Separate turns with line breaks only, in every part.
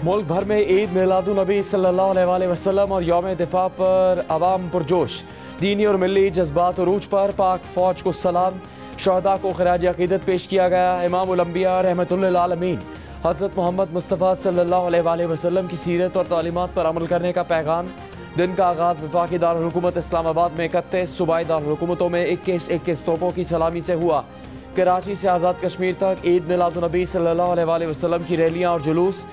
मुल्क भर में ईद मिलादुन्नबी सल्लल्लाहु अलैहि वसल्लम और यौम दिफा पर अवाम पुरजोश। दीनी और मिली जज्बात उरूज पर पाक फौज को सलाम। शहदा को खराज अकीदत पेश किया गया। इमाम उल अंबिया रहमतुल्लिल आलमीन हज़रत मोहम्मद मुस्तफ़ा सल्लल्लाहु अलैहि वसल्लम की सीरत और तालीमात पर अमल करने का पैगाम। दिन का आगाज़ वफाकी दारुल हुकूमत इस्लामाबाद में 31, सूबाई दारुल हुकूमतों में 21 तोपों की सलामी से हुआ। कराची से आज़ाद कश्मीर तक ईद मिलादुन्नबी सल्लल्लाहु अलैहि वसल्लम की रैलियाँ और जुलूस।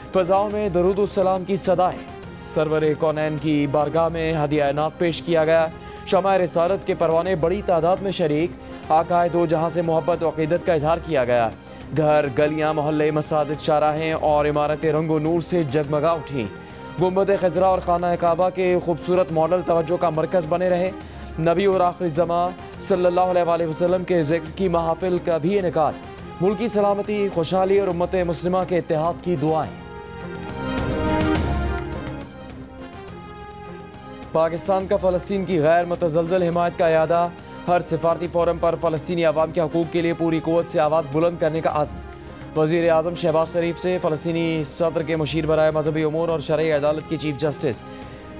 फ़ज़ाओं में दरूद सलाम की सदाएँ। सरवर कौनैन की बारगाह में हदिया इनात पेश किया गया। शमाए रिसालत के परवाने बड़ी तादाद में शरीक। आकाए दो जहाँ से मोहब्बत और अक़ीदत का इजहार किया गया। घर, गलियाँ, मोहल्ले, मसाजिद, शाहराहें और इमारतें रंगो नूर से जगमगा उठी। गुंबद खज़रा और खाना काबा के खूबसूरत मॉडल तवज्जो का मरकज़ बने रहे। नबी और आखिरी ज़मा सल्लल्लाहु अलैहि वसल्लम के ज़िक्र की महफ़िल का भी इनेकाद। मुल्की सलामती, खुशहाली और उम्मत मुस्लिमा के इत्तेहाद की दुआएं। पाकिस्तान का फ़लस्तीन की गैर मुतज़लज़ल हिमायत का इरादा। हर सिफारती फ़ोरम पर फ़लस्तीनी अवाम के हकूक़ के लिए पूरी क़ुव्वत से आवाज़ बुलंद करने का आज़म। वज़ीर आज़म शहबाज शरीफ से फ़लस्तीनी सदर के मुशीर बराए मजहबी उमूर और शरई अदालत के चीफ जस्टिस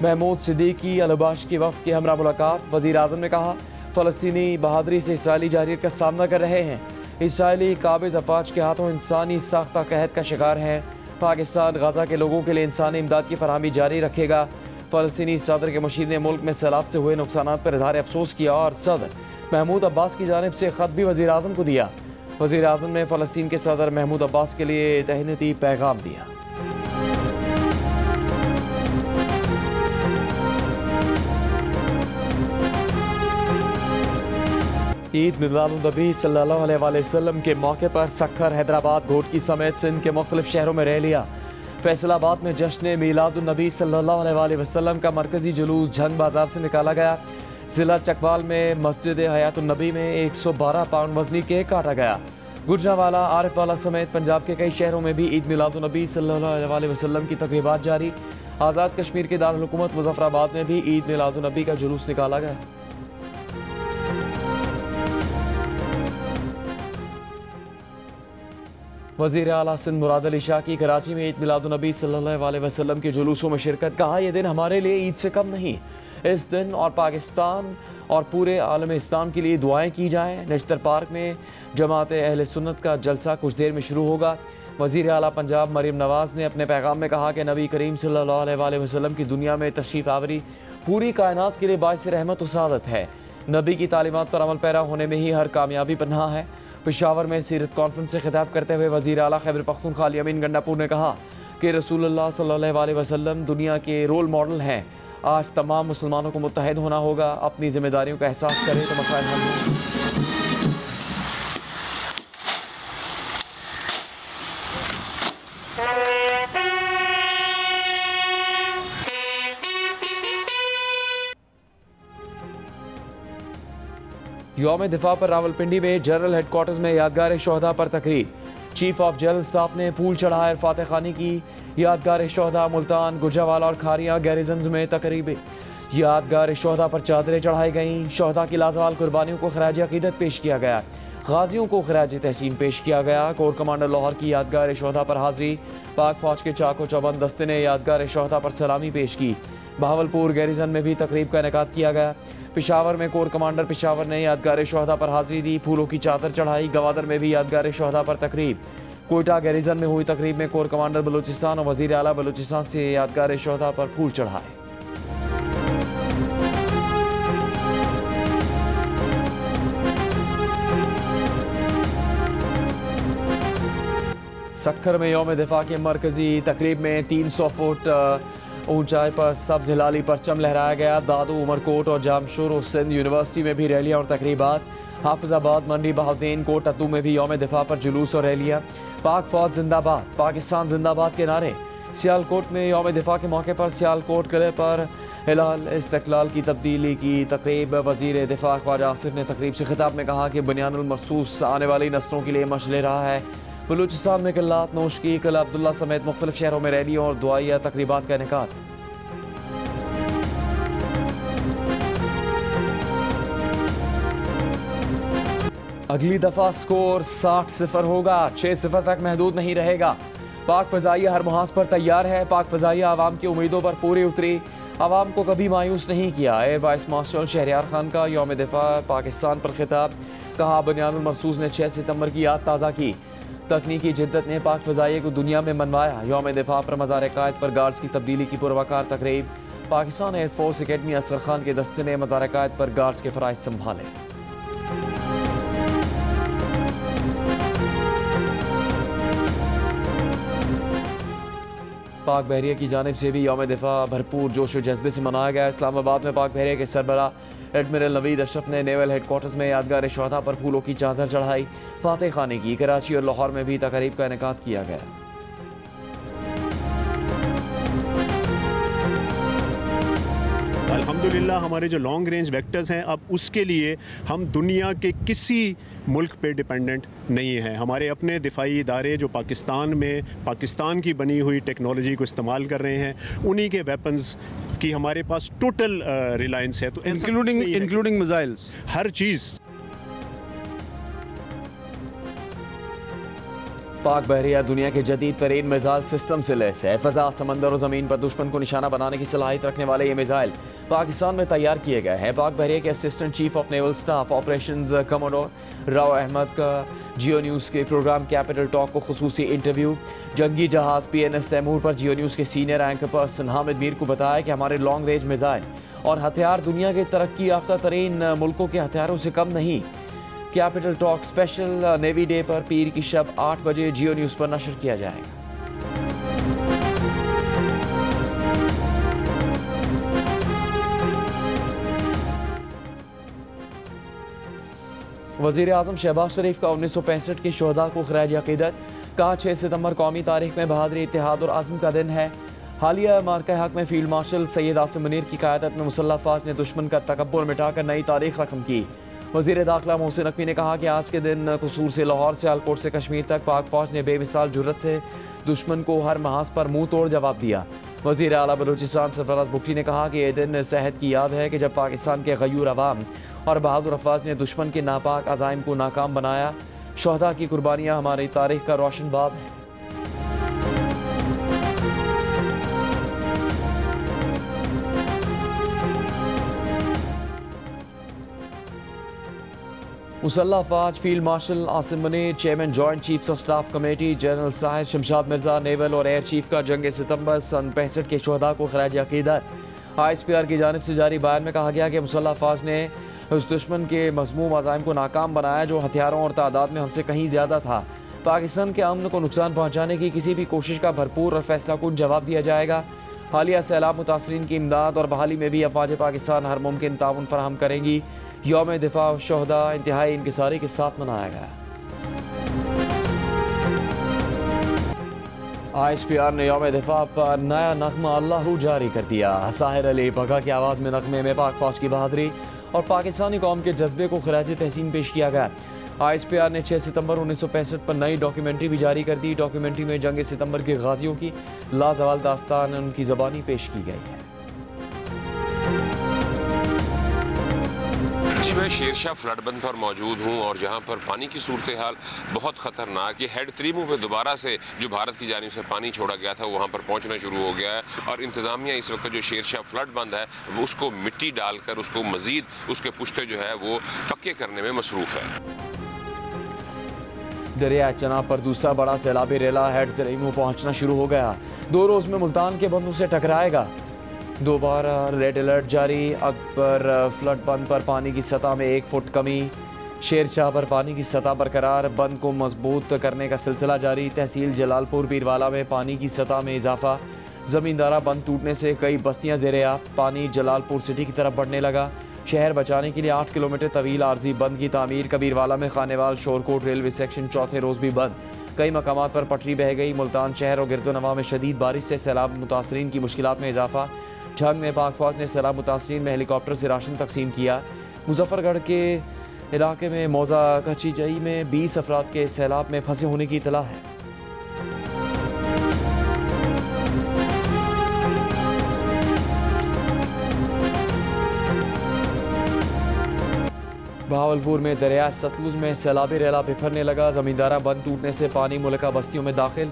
महमूद सिद्दीकी अलबाश की वफ़द के हमरा मुलाकात। वज़ीर आज़म ने कहा, फ़लस्तीनी बहादरी से इसराइली जारियत का सामना कर रहे हैं। इसराइली काबिज़ अफवाज के हाथों इंसानी साख्ता कहत का शिकार हैं। पाकिस्तान गज़ा के लोगों के लिए इंसानी इमदाद की फरहमी जारी रखेगा। फ़लस्तीनी सदर के मुशीर ने मुल्क में सैलाब से हुए नुकसान पर इज़हार अफसोस किया और सदर महमूद अब्बास की जानिब से ख़त भी वज़ीर आज़म को दिया। वज़ीर आज़म ने फ़लस्तीन के सदर महमूद अब्बास के लिए तहनीती पैगाम दिया। ईद मिलादुन्नबी सल्लल्लाहु अलैहि वसल्लम के मौके पर सक्खर, हैदराबाद, घोटकी समेत सिंध के मुख्तलिफ शहरों में रैलियाँ। फैसलाबाद में जश्न मिलादुन्नबी सल्लल्लाहु अलैहि वसल्लम का मरकजी जुलूस झंग बाजार से निकाला गया। ज़िला चकवाल में मस्जिद हयातुन्नबी में 112 पाउंड वज़नी केक काटा गया। गुजरावाला, आरिफवाला समेत पंजाब के कई शहरों में भी ईद मिलादुन्नबी सल्लल्लाहु अलैहि वसल्लम की तक़रीबात जारी। आज़ाद कश्मीर के दारुल हुकूमत मुज़फ़्फ़राबाद में भी ईद मिलादुन्नबी का जुलूस निकाला गया। वज़ीर आला सिंध मुराद अली शाह की कराची में ईद मिलादुन्नबी सल्लल्लाहु अलैहि वसल्लम के जुलूसों में शिरकत। कहा, यह दिन हमारे लिए ईद से कम नहीं। इस दिन और पाकिस्तान और पूरे आलम इस्लाम के लिए दुआएं की जाएँ। नश्तर पार्क में जमात अहले सुन्नत का जलसा कुछ देर में शुरू होगा। वज़ीर आला पंजाब मरीम नवाज़ ने अपने पैगाम में कहा कि नबी करीम सल्लल्लाहु अलैहि वसल्लम की दुनिया में तशरीफ़ आवरी पूरी कायनात के लिए बाइस रहमत और सादत है। नबी की तालीमात पर अमल पैरा होने में ही हर कामयाबी पन्हा है। पेशावर में सीरत कॉन्फ्रेंस से खिताब करते हुए वज़ीर आला खैबर पख्तूनख्वा अली अमीन गंडापुर ने कहा कि रसूलुल्लाह सल्लल्लाहु अलैहि वसल्लम दुनिया के रोल मॉडल हैं। आज तमाम मुसलमानों को मुत्तहिद होना होगा। अपनी जिम्मेदारियों का एहसास करें तो मसाइल हल होंगे। यौम दिफा पर रावलपिंडी में जनरल हेडक्वार्टर्स में यादगार शोहदा पर तकरीब। चीफ ऑफ जनरल स्टाफ ने फूल चढ़ाए फातह खानी की। यादगार शोहदा मुल्तान, गुजरावाला और खारियाँ गैरिजन्स में तकरीबें। यादगार शोहदा पर चादरें चढ़ाई गईं। शोहदा की लाजवाल कुर्बानियों को खराज अकीदत पेश किया गया। गाजियों को खराज तहसीन पेश किया गया। कोर कमांडर लाहौर की यादगार शोहदा पर हाजिरी। पाक फौज के चाको चौबंद दस्ते ने यादगार शोहदा पर सलामी पेश की। बहावलपुर गैरिजन में भी तकरीब का इनेकाद किया गया। पेशावर में कोर कमांडर पेशावर ने यादगार शोहदा पर हाजिरी दी। फूलों की चादर चढ़ाई। गवादर में भी यादगार शोहदा पर तकरीब। कोयटा गैरिजन में हुई तकरीब में कोर कमांडर बलूचिस्तान और वज़ीर आला बलूचिस्तान से यादगार शोहदा पर फूल चढ़ाए। सक्खर में यौम दिफा के मरकजी तकरीब में 300 फुट ऊंचाई पर सब्ज हिलाली परचम लहराया गया। दादू, उमरकोट और जामशोर और सिंध यूनिवर्सिटी में भी रैलियाँ और तकरीबात। हाफिजाबाद, मंडी, बहाउद्दीन, कोटअतू में भी यौम दिफा पर जुलूस और रैलियाँ। पाक फौज जिंदाबाद, पाकिस्तान जिंदाबाद के नारे। सियालकोट में यौम दिफा के मौके पर सियालकोट किले पर हिलाल इस्तक़लाल की तब्दीली की तकरीब। वज़ीर दिफा ख्वाजा आसिफ ने तकरीब से खिताब में कहा कि बुनियानुल मरसूस आने वाली नस्लों के लिए मशल ले रहा है। बलूचिस्तान में किल्लात नोश की। किला अब्दुल्ला समेत मुख्तलिफ शहरों में रैलियों और दुआइया तकरीबात का इनेकाद। अगली दफा स्कोर 60-0 होगा। 6-0 तक महदूद नहीं रहेगा। पाक फ़ज़ाइया हर मुहाज पर तैयार है। पाक फ़ज़ाइया आवाम की उम्मीदों पर पूरे उतरी, आवाम को कभी मायूस नहीं किया। Air vice marshal Shahryar Khan का यौम दिफा पाकिस्तान पर खिताब, कहा बुनियादुल मरसूस ने 6 सितंबर की याद ताज़ा की। तकनीकी जिद्दत ने पाक फ़ज़ाइया को दुनिया में मनवाया। यौम दिफा पर मज़ार क़ायद पर गार्ड्स की तब्दीली की पुरवकार तकरीब। पाकिस्तान एयरफोर्स अकेडमी असगर खान के दस्ते ने मज़ार क़ायद पर गार्ड्स के फ़राइज़ संभाले। पाक बहरिया की जानिब से भी यौम दिफा भरपूर जोश और जज्बे से मनाया गया। इस्लामाबाद में पाक बहरिया के सरबरा एडमिरल नवीद अशरफ ने नेवल हेडक्वार्टर्स में यादगार शहदा पर फूलों की चादर चढ़ाई, फातह खाने की। कराची और लाहौर में भी तकरीब का इनेकाद किया गया।
अल्हम्दुलिल्लाह हमारे जो लॉन्ग रेंज वेक्टर्स हैं, अब उसके लिए हम दुनिया के किसी मुल्क पे डिपेंडेंट नहीं हैं। हमारे अपने दिफाई इदारे जो पाकिस्तान में पाकिस्तान की बनी हुई टेक्नोलॉजी को इस्तेमाल कर रहे हैं, उन्हीं के वेपन्स की हमारे पास टोटल रिलायंस है। तो
इंक्लूडिंग मिसाइल्स,
हर चीज़।
पाक बहरिया दुनिया के जदीद तरीन मिसाइल सिस्टम से लैस है। फ़ज़ा, समंदर और ज़मीन पर दुश्मन को निशाना बनाने की सलाहियत रखने वाले ये मिसाइल पाकिस्तान में तैयार किए गए हैं। पाक बहरिया के assistant chief of naval staff operations commodore Rao Ahmed का जियो न्यूज़ के प्रोग्राम कैपिटल टॉक को खुसूसी इंटरव्यू। जंगी जहाज़ PNS तैमूर पर जियो न्यूज़ के senior anchor person Hamid Mir को बताया कि हमारे लॉन्ग रेंज मिसाइल और हथियार दुनिया के तरक्की याफ्ता तरीन मुल्कों के हथियारों से कम नहीं। Capital talk special navy day पर पीर की शब 8 बजे जियो न्यूज़ पर नशर किया जाएगा। वज़ीर आज़म शहबाज शरीफ का 1965 के शहदा को खराज अक़ीदत, कहा 6 सितंबर कौमी तारीख में बहादुरी, इत्तेहाद और आज़म का दिन है। हालिया मार्का हक में फील्ड मार्शल सैयद आसिम मुनीर की क़यादत में मुसल्लह फ़ौज ने दुश्मन का तकब्बुर मिटाकर नई तारीख रकम की। वज़ीर दाखिला मोहसिन नकवी ने कहा कि आज के दिन कसूर से लाहौर से सियालकोट से कश्मीर तक पाक फ़ौज ने बेमिसाल जुर्रत से दुश्मन को हर महाज पर मुँह तोड़ जवाब दिया। वज़ीर आला बलूचिस्तान सरफराज बुगटी ने कहा कि यह दिन सेहत की याद है कि जब पाकिस्तान के गयूर अवाम और बहादुर अफवाज ने दुश्मन के नापाक अज़ाइम को नाकाम बनाया। शहदा की कुर्बानियाँ हमारी तारीख का रोशन बाब है। मुसल्लह फ़ौज field marshal Asim Munir, chairman joint chiefs of staff committee general Sahir Shamshad Mirza, naval और एयर चीफ का जंग सितंबर सन 65 के शहदा को खराज अक़ीदत। ISPR की जानिब से जारी बयान में कहा गया कि मुसल्लह फ़ौज ने उस दुश्मन के मज़मूम अज़ाइम को नाकाम बनाया जो हथियारों और तादाद में हमसे कहीं ज़्यादा था। पाकिस्तान के अमन को नुकसान पहुँचाने की किसी भी कोशिश का भरपूर और फैसलाकुन जवाब दिया जाएगा। हालिया सैलाब मुतासरीन की इमदाद और बहाली में भी अफवाज पाकिस्तान हर मुमकिन ताउन फराहम करेंगी। यौम दिफा और शहदा इंतहाई इंकिसारी के साथ मनाया गया। ISPR ने यौम दिफा पर नया नगमा अल्लाहू जारी कर दिया। साहिर अली बगा की आवाज़ में नगमे में पाक फ़ौज की बहादुरी और पाकिस्तानी कौम के जज्बे को खराज तहसीन पेश किया गया। ISPR ने 6 सितंबर 1965 पर नई डॉक्यूमेंट्री भी जारी कर दी। डॉक्यूमेंट्री में जंग सितंबर के गाजियों की लाजवाल दास्तान उनकी ज़बानी पेश की गई है।
मैं शेरशाह फ्लड बंद पर मौजूद हूँ और जहाँ पर पानी की सूरत हाल बहुत ख़तरनाक। ये हेड 3 पे दोबारा से जो भारत की जानिब से पानी छोड़ा गया था वहाँ पर पहुँचना शुरू हो गया है और इंतज़ामिया इस वक्त जो शेरशाह फ्लड बंद है वो उसको मिट्टी डालकर उसको मज़ीद उसके पुश्ते जो है वो पक्के करने में मसरूफ़ है।
दरिया चनाब पर दूसरा बड़ा सैलाबी रेला हेड 3 में पहुँचना शुरू हो गया। 2 रोज़ में मुल्तान के बंदों से टकराएगा। दोबारा रेड अलर्ट जारी। अकबर फ्लड बंद पर पानी की सतह में 1 फुट कमी। शेरशाह पर पानी की सतह बरकरार, बंद को मजबूत करने का सिलसिला जारी। तहसील जलालपुर पीरवाला में पानी की सतह में इजाफा। ज़मींदारा बंद टूटने से कई बस्तियां ज़ेर-ए-आब। पानी जलालपुर सिटी की तरफ बढ़ने लगा। शहर बचाने के लिए 8 किलोमीटर तवील आर्जी बंद की तामीर। कबीरवाला में खानेवाल शोरकोट रेलवे सेक्शन चौथे रोज़ भी बंद। कई मकामात पर पटरी बह गई। मुल्तान शहर और गिरदोनवा में शदीद बारिश से सैलाब मुतासरीन की मुश्किलात में इजाफा। झंग में पाक फ़ौज ने सैलाब मुतासरीन में हेलीकॉप्टर से राशन तकसीम किया। मुजफ्फरगढ़ के इलाके में मौजा कचीजई में 20 अफराद के सैलाब में फंसे होने की इतला है। बहावलपुर में दरिया सतलुज में सैलाबी रेला बिखरने लगा। ज़मींदारा बंद टूटने से पानी मुल्का बस्तियों में दाखिल।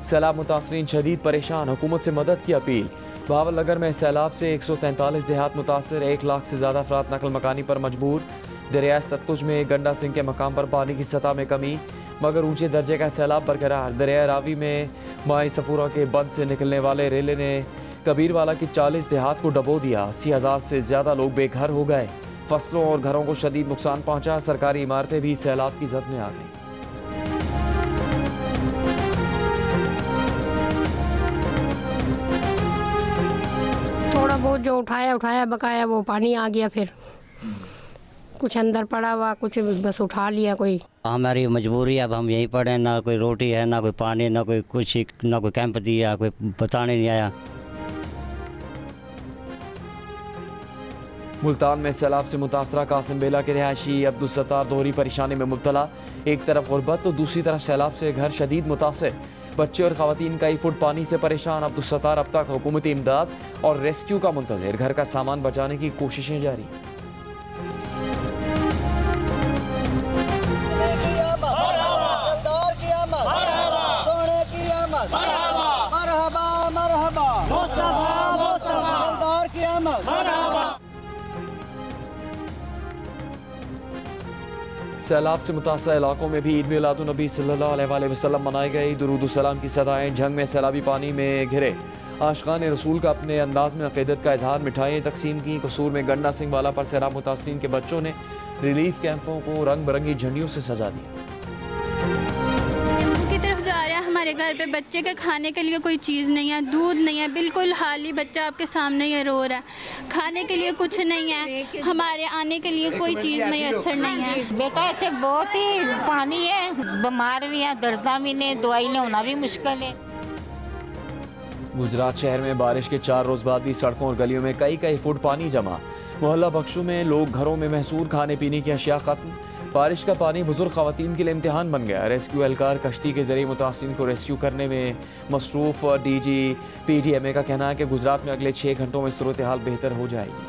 सैलाब मुतासरीन शदीद परेशान, हुकूमत से मदद की अपील। बहावलनगर में सैलाब से 143 देहात मुतासर, 1 लाख से ज़्यादा अफराद नकल मकानी पर मजबूर। दरियाए सतलुज में गंडा सिंह के मकाम पर पानी की सतह में कमी मगर ऊंचे दर्जे का सैलाब बरकरार। दरिया रावी में माई सफूरा के बंद से निकलने वाले रेले ने कबीरवाला की 40 देहात को डबो दिया। 80,000 से ज़्यादा लोग बेघर हो गए। फसलों और घरों को शदीद नुकसान पहुंचा। सरकारी इमारतें भी सैलाब की जद में आ गई।
थोड़ा बहुत जो उठाया बकाया वो पानी आ गया, फिर कुछ अंदर पड़ा हुआ, कुछ बस उठा लिया। कोई
हमारी मजबूरी है, अब हम यहीं पड़े, ना कोई रोटी है, ना कोई पानी, ना कोई कुछ, ना कोई कैंप दिया, कोई बताने नहीं आया।
मुल्तान में सैलाब से मुतासरा कासिम बेला के रिहायशी अब्दुल सत्तार दोहरी परेशानी में मुब्तला। एक तरफ गुरबत तो दूसरी तरफ सैलाब से घर शदीद मुतासर। बच्चे और खवातीन कई फुट पानी से परेशान। अब्दुल सत्तार अब तक हुकूमती इमदाद और रेस्क्यू का मुंतज़िर। घर का सामान बचाने की कोशिशें जारी। सैलाब से मुतासर इलाकों में भी ईद मिलादुन्नबी सल्लल्लाहु अलैहि वसल्लम मनाई गई। दुरूद सलाम की सदाएं झंग में सैलाबी पानी में घिरे। आशिकान रसूल का अपने अंदाज में अक़ीदत का इजहार, मिठाइयाँ तकसीम की। कसूर में गंडा सिंह वाला पर सैलाब मुतासरीन के बच्चों ने रिलीफ कैंपों को रंग बिरंगी झंडियों से सजा दिया।
की तरफ जा रहा है, हमारे घर पे बच्चे के खाने के लिए कोई चीज़ नहीं है, दूध नहीं है, बिल्कुल हाली बच्चा आपके सामने ही रो रहा है। खाने के लिए कुछ नहीं है, हमारे आने के लिए कोई चीज़ मैसर नहीं है।
बेटा इतने बहुत ही पानी है, बीमार भी है, दर्दा भी ने, दवाई लेना भी मुश्किल है।
गुजरात शहर में बारिश के 4 रोज़ बाद भी सड़कों और गलियों में कई फुट पानी जमा। मोहल्ला बख्शों में लोग घरों में महसूर खाने पीने की अशिया खत्म। बारिश का पानी बुजुर्ग खवातीन के लिए इम्तिहान बन गया। रेस्क्यू एहलकार कश्ती के जरिए मुतासरीन को रेस्क्यू करने में मसरूफ़। DG PDMA का कहना है कि गुजरात में अगले 6 घंटों में सूरत हाल बेहतर हो जाएगी।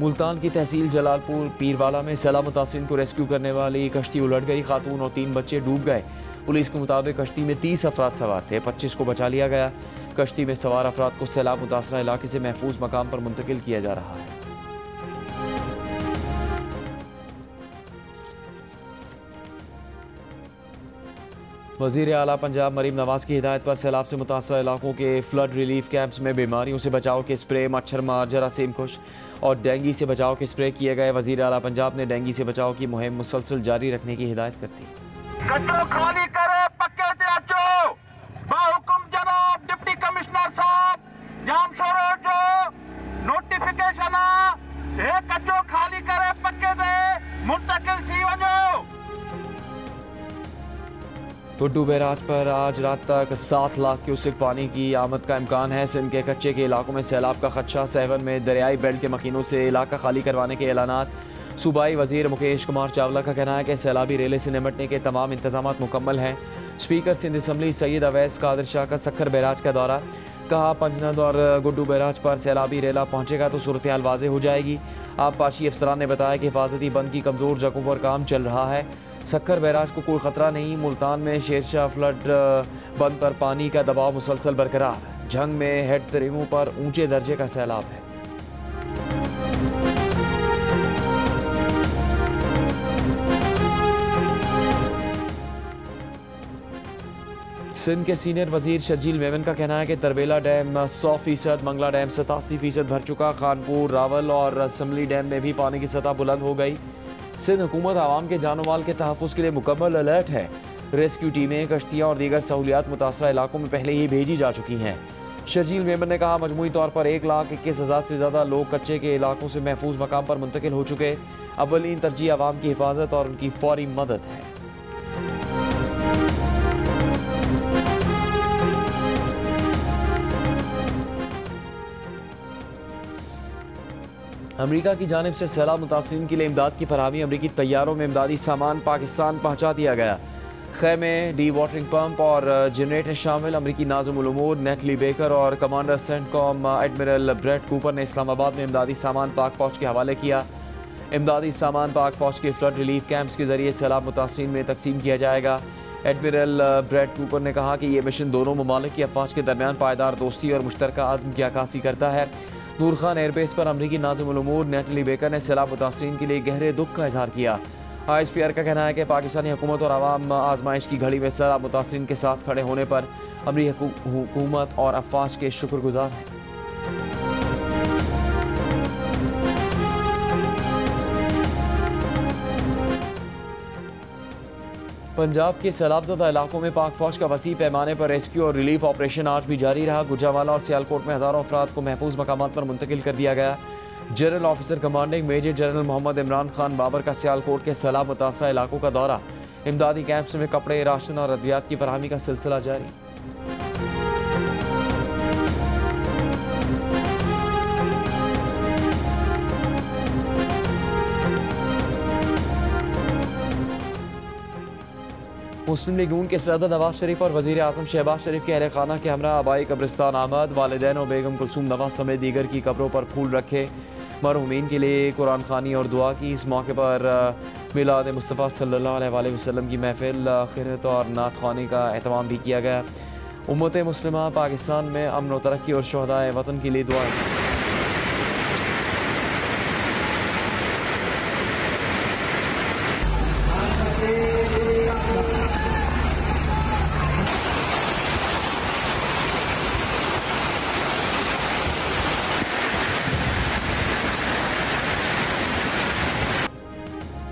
मुल्तान की तहसील जलालपुर पीरवाला में सैलाब मुतासरीन को रेस्क्यू करने वाली कश्ती उलट गई। खातून और 3 बच्चे डूब गए। पुलिस के मुताबिक कश्ती में 30 अफराद सवार थे, 25 को बचा लिया गया। कश्ती में सवार अफराद को सैलाब मुतासरा इलाके से महफूज मकाम पर मुंतकिल किया जा रहा है। वज़ीर आला पंजाब मरीम नवाज की हिदायत पर सैलाब से मुतासरा इलाकों के फ्लड रिलीफ कैंप्स में बीमारियों से बचाव के स्प्रे, मच्छर मार, जरासीम कुश और डेंगू से बचाव के स्प्रे किए गए। वज़ीर आला पंजाब ने डेंगू से बचाव की मुहिम मुसलसल जारी रखने की हिदायत कर दी।
खाली करे पक्के बाहुकुम जनाब डिप्टी कमिश्नर साहब जाम छोरो जो नोटिफिकेशन है कचो खाली करे पक्के दे मुंतकिल थी वजो।
गुड्डू बैराज पर आज रात तक 7 लाख क्यूसेक पानी की आमद का इम्कान है। सिंध के कच्चे के इलाकों में सैलाब का खदशा। सेवन में दरियाई बेल्ट के मकीनों से इलाका खाली करवाने के ऐलानात। सूबाई वजीर मुकेश कुमार चावला का कहना है कि सैलाबी रेले से निपटने के तमाम इंतजाम मुकम्मल हैं। स्पीकर सिंध असम्बली सैयद अवैस कादिर शाह का सक्खर बैराज का दौरा। कहा पंजनद और गुड्डू बैराज पर सैलाबी रेला पहुंचेगा तो सूरत हाल वाज़ेह हो जाएगी। आबपाशी अफसरान ने बताया कि हिफाजती बंद की कमज़ोर जगहों पर काम चल रहा है। सक्खर बैराज को कोई ख़तरा नहीं। मुल्तान में शेरशाह फ्लड बंद पर पानी का दबाव मुसलसल बरकरार। झंग में हेड तरीमों पर ऊंचे दर्जे का सैलाब है। सिंध के सीनियर वजीर शर्जील मेमन का कहना है कि तरबेला डैम 100%, मंगला डैम 87% भर चुका। खानपुर, रावल और असम्बली डैम में भी पानी की सतह बुलंद हो गई। सिंध हुकूमत आवाम के जानो माल के तहफ़्फ़ुज़ के लिए मुकम्मल अलर्ट है। रेस्क्यू टीमें, कश्तियाँ और दीगर सहूलियात मुतासरा इलाकों में पहले ही भेजी जा चुकी हैं। शर्जील मेमन ने कहा मजमूई तौर पर 1,21,000 से ज़्यादा लोग कच्चे के इलाकों से महफूज मकाम पर मुंतकिल हो चुके। अव्वलीन तरजीह आवाम की हिफाजत और उनकी फौरी मदद है। अमरीका की जानिब से सैलाब मुतासरीन के लिए इमदाद की फरहमी। अमरीकी तैयारों में इमदादी सामान पाकिस्तान पहुँचा दिया गया। खैमे, डी वाटरिंग पंप और जनरेटर शामिल। अमरीकी नाज़िमुल उमूर नेटली बेकर और commander CENTCOM admiral Brad Cooper ने इस्लामाबाद में इमदादी सामान पाक फौज के हवाले किया। इमदादी सामान पाक फौज के फ्लड रिलीफ कैंप्स के जरिए सैलाब मुतासरीन में तकसीम किया जाएगा। एडमिरल ब्रैड कूपर ने कहा कि यह मिशन दोनों ममालिक की अफवाज के दरमियान पायदार दोस्ती और मुश्तरका अज़्म की अक्कासी करता है। नूर खान एयरबेस पर अमरीकी नाज़िमुल उमूर नेटली बेकर ने सैलाब मुतासरीन के लिए गहरे दुख का इजहार किया। ISPR का कहना है कि पाकिस्तानी हुकूमत और आवाम आजमाइश की घड़ी में सैलाब मुतासरीन के साथ खड़े होने पर अमरीकी हुकूमत और अफवाज के शुक्रगुजार हैं। पंजाब के सैलाबज़दा इलाकों में पाक फौज का वसी पैमाने पर रेस्क्यू और रिलीफ ऑपरेशन आज भी जारी रहा। गुजरावाला और सियालकोट में हज़ारों अफराद को महफूज मकामात पर मुंतकिल कर दिया गया। General officer commanding major general Mohammad Imran Khan Babar का सियालकोट के सैलाब मुतासरा इलाकों का दौरा। इमदादी कैंप्स में कपड़े, राशन और अद्वियात की फराहमी का सिलसिला जारी। मुस्लिम लीग नून के सदर नवाज शरीफ और वज़ीर आज़म शहबाज शरीफ के अहल खाना के हमरा आबाई कब्रिस्तान आमद। वालिदैन और बेगम कुलसूम नवाज समेत दीगर की कब्रों पर फूल रखे। मरहूमीन के लिए कुरान खानी और दुआ की। इस मौके पर मिलाद मुस्तफ़ा सल्लल्लाहु अलैहि वसल्लम की महफिल, खिरत और नात ख़्वानी का एहतमाम भी किया गया। उम्मत मुस्लिमा पाकिस्तान में अमन व तरक्की और शुहदाए वतन के लिए दुआ।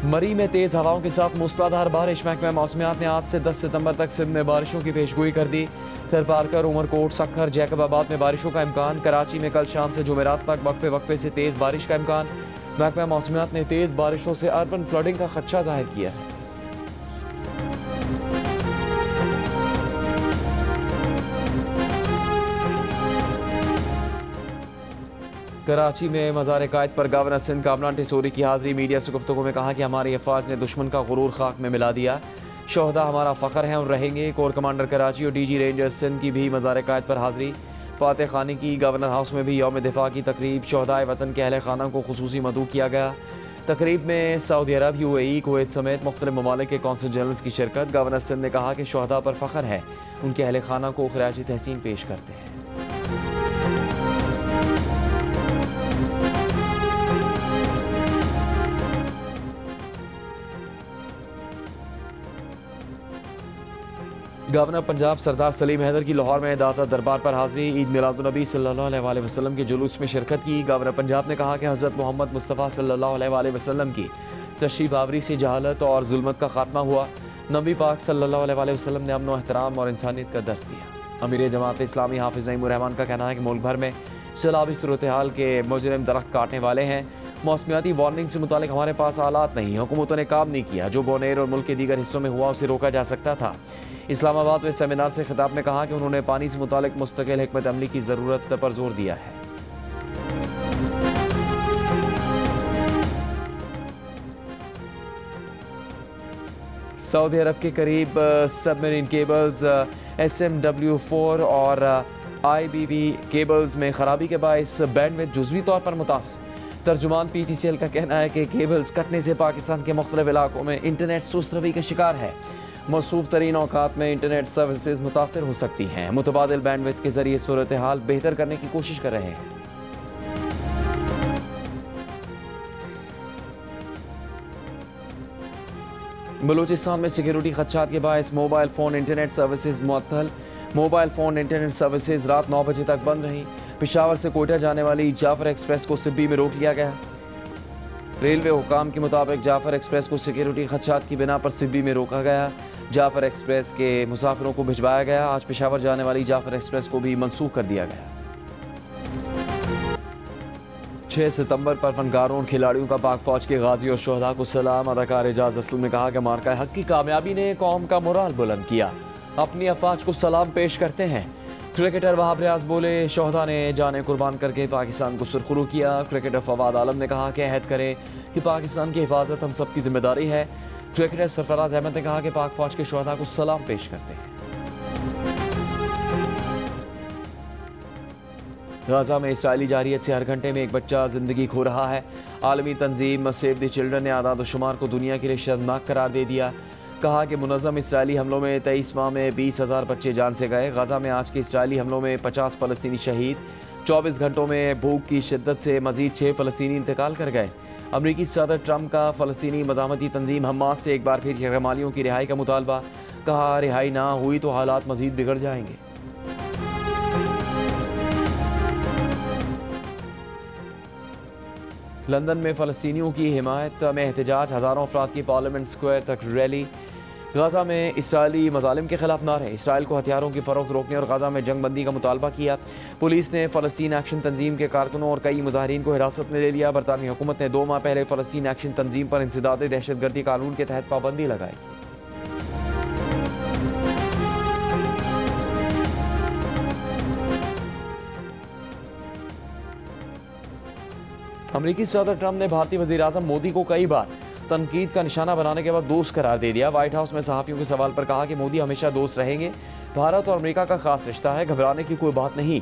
मरी में तेज़ हवाओं के साथ मूसलाधार बारिश। महकमा मौसमियात ने आज से 10 सितंबर तक सिंध में बारिशों की पेशगोई कर दी। थरपारकर, उमरकोट, सक्खर, जैकबाबाद में बारिशों का इम्कान। कराची में कल शाम से जुमेरात तक वक्फे वक्फे से तेज़ बारिश का इम्कान। महकमा मौसमियात ने तेज़ बारिशों से अर्बन फ्लडिंग का खदशा जाहिर किया है। कराची में मज़ार कायद पर गवर्नर सिंध कामरान टिसोरी की हाज़िरी। मीडिया से गुफ्तगू में कहा कि हमारी अफवाज ने दुश्मन का गुरूर खाक में मिला दिया। शोहदा हमारा फ़ख्र है और रहेंगे। कोर कमांडर कराची और DG रेंजर्स सिंध की भी मज़ार कायद पर हाज़िरी। फातह खानी की गवर्नर हाउस में भी यौम दिफा की तकरीब। शोहदाए वतन के अहले खाना को खुसूसी मदऊ किया गया। तकरीब में सऊदी अरब, UAE, कुवैत समेत मुख्तलिफ ममालिक के कौंसल जनरल्स की शिरकत। गवर्नर सिंध ने कहा कि शोहदा पर फ़ख्र है, उनके अहले खाना को खराज तहसीन पेश करते हैं। गवर्नर पंजाब सरदार सलीम हैदर की लाहौर में दाता दरबार पर हाज़िरी। ईद मिलादुन्नबी सल्लल्लाहु अलैहि वसल्लम के जुलूस में शिरकत की। गवर्नर पंजाब ने कहा कि हज़रत मोहम्मद मुस्तफ़ा सल्लल्लाहु अलैहि वसल्लम की तशरीफ़ आवरी से जहालत और जुल्मत का खात्मा हुआ। नबी पाक सल्लल्लाहु अलैहि वसल्लम ने अमन व एहतराम और इंसानियत का दर्स दिया। अमीर जमात इस्लामी हाफिज़ नईमुर रहमान का कहना है कि मुल्क भर में सैलाबी सूरत हाल के मुजरिम दरख्त काटने वाले हैं। मौसमियाती वार्निंग से मुतालिक हमारे पास आलात नहीं, हुकूमतों ने काम नहीं किया। जो बोनेर और मुल्क के दीगर हिस्सों में हुआ उसे रोका जा सकता था। इस्लामाबाद में सेमिनार से खिताब में कहा कि उन्होंने पानी से मुतालिक मुस्तकिल हिकमत अमली की ज़रूरत पर जोर दिया है। सऊदी अरब के करीब सबमरीन केबल्स SMW4 और IBB केबल्स में खराबी के बायस बैंडविड्थ जुज़वी तौर पर मुताफ़िर। तर्जुमान PTCL का कहना है कि केबल्स कटने से पाकिस्तान के मुख्तलिफ इलाकों में इंटरनेट सुस्त रवि का शिकार है। मसरूफ़ तरीन औकात में इंटरनेट सर्विसेज मुतासर हो सकती हैं। मुतबादिल बैंडविड्थ के जरिए सूरत हाल बेहतर करने की कोशिश कर रहे हैं। बलूचिस्तान में सिक्योरिटी खदशात के बायस मोबाइल फ़ोन इंटरनेट सर्विसेज मुअत्तल। मोबाइल फ़ोन इंटरनेट सर्विसेज रात 9 बजे तक बंद रही। पेशावर से कोयटा जाने वाली जाफर एक्सप्रेस को सिब्बी में रोक लिया गया। रेलवे हुकाम के मुताबिक जाफर एक्सप्रेस को सिक्योरिटी खदशात की बिना पर सिब्बी में रोका गया। जाफर एक्सप्रेस के मुसाफिरों को भिजवाया गया। आज पेशावर जाने वाली जाफर एक्सप्रेस को भी मनसूख कर दिया गया। 6 सितंबर पर फनकारों और खिलाड़ियों का पाक फौज के गाजी और शोहदा को सलाम। अदाकार एजाज असलम ने कहा कि मार्का हक की कामयाबी ने कौम का मोराल बुलंद किया। अपनी अफवाज को सलाम पेश करते हैं। क्रिकेटर वहाब रियाज बोले, शोहदा ने जाने कुर्बान करके पाकिस्तान को सुरखरू किया। क्रिकेटर फवाद आलम ने कहा कि अहद करें कि पाकिस्तान की हिफाजत हम सबकी जिम्मेदारी है। क्रिकेटर सरफराज अहमद ने कहा कि पाक फौज के शोहदा को सलाम पेश करते हैं। गाजा में इसराइली जारियत से हर घंटे में एक बच्चा जिंदगी खो रहा है। आलमी तंजीम सेव द चिल्ड्रन ने आदाद शुमार को दुनिया के लिए शर्मनाक करार दे दिया। कहा कि मुनज़्ज़म इसराइली हमलों में 23 माह में 20,000 बच्चे जान से गए। गजा में आज के इसराइली हमलों में 50 फ़लस्तीनी शहीद। 24 घंटों में भूख की शिद्दत से मज़ीद 6 फ़लस्तीनी इंतकाल कर गए। अमरीकी सदर ट्रंप का फ़लस्तीनी मज़ामती तंजीम हमास से एक बार फिर यरगमालियों की रिहाई का मुतालबा। कहा रिहाई ना हुई तो हालात मज़ीद बिगड़ जाएंगे। लंदन में फ़लस्तीनियों की हिमायत में एहतजाज, हज़ारों अफराद की पार्लियामेंट स्क्वायर तक रैली। गजा में इसराइली मज़ालिम के खिलाफ नारे, इसराइल को हथियारों की फ़रोख्त रोकने और गजा में जंग बंदी का मुतालबा किया। पुलिस ने फ़लस्तीन एक्शन तंजीम के कारकुनों और कई मुजाहिरीन को हिरासत में ले लिया। बरतानवी हुकूमत ने 2 माह पहले फ़लस्तीन एक्शन तंजीम पर इंसदाद दहशतगर्दी कानून के तहत पाबंदी लगाई। अमरीकी सदर ट्रंप ने भारतीय वज़ीर आज़म मोदी को कई बार तनकीद का निशाना बनाने के बाद दोस्त करार दे दिया। व्हाइट हाउस में सहाफ़ियों के सवाल पर कहा कि मोदी हमेशा दोस्त रहेंगे। भारत और अमेरिका का खास रिश्ता है, घबराने की कोई बात नहीं।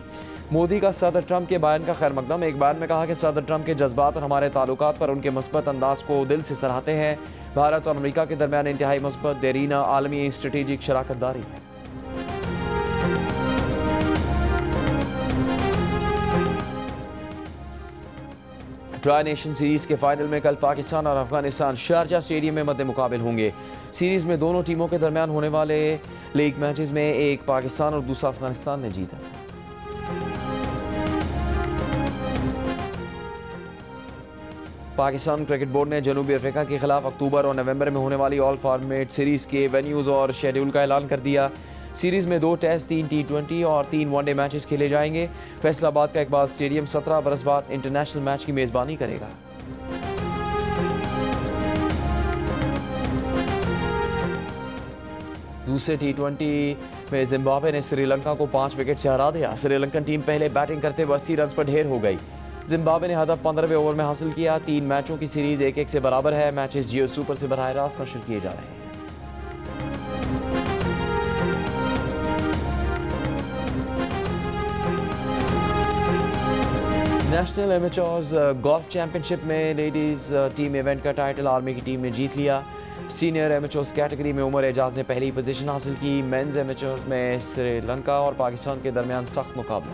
मोदी का सदर ट्रंप के बयान का खैर मकदम। एक बयान में कहा कि सदर ट्रंप के जज्बात और हमारे ताल्लुकात पर उनके मुस्बत अंदाज को दिल से सराहते हैं। भारत और अमेरिका के दरमियान इंतहाई मुस्बत देरीना आलमी स्ट्रेटेजिक शराकत दारी है। ट्राई नेशन सीरीज़ के फाइनल में कल पाकिस्तान और अफगानिस्तान शारजा स्टेडियम में मद्दे मुकाबिल होंगे। सीरीज़ में दोनों टीमों के दरमियान होने वाले लीग मैचेस में एक पाकिस्तान और दूसरा अफगानिस्तान ने जीता। पाकिस्तान क्रिकेट बोर्ड ने जनूबी अफ्रीका के खिलाफ अक्टूबर और नवंबर में होने वाली ऑल फॉर्मेट सीरीज़ के वेन्यूज़ और शेड्यूल का ऐलान कर दिया। सीरीज़ में 2 टेस्ट, 3 T20 और 3 वनडे मैचेस खेले जाएंगे। फैसलाबाद का इकबाल स्टेडियम 17 बरस बाद इंटरनेशनल मैच की मेज़बानी करेगा। दूसरे T20 में जिम्बाब्वे ने श्रीलंका को 5 विकेट से हरा दिया। श्रीलंकन टीम पहले बैटिंग करते हुए 80 रन पर ढेर हो गई। जिम्बाब्वे ने हदफ 15वें ओवर में हासिल किया। 3 मैचों की सीरीज़ 1-1 से बराबर है। मैचेस जियो सुपर से बराह रास्त नशर किए जा रहे हैं। नेशनल एमेचर्स गोल्फ चैंपियनशिप में लेडीज़ टीम इवेंट का टाइटल आर्मी की टीम ने जीत लिया। सीनियर एमेचर्स कैटेगरी में उमर एजाज ने पहली पोजीशन हासिल की। मेंस एमेचर्स में श्रीलंका और पाकिस्तान के दरमियान सख्त मुकाबला।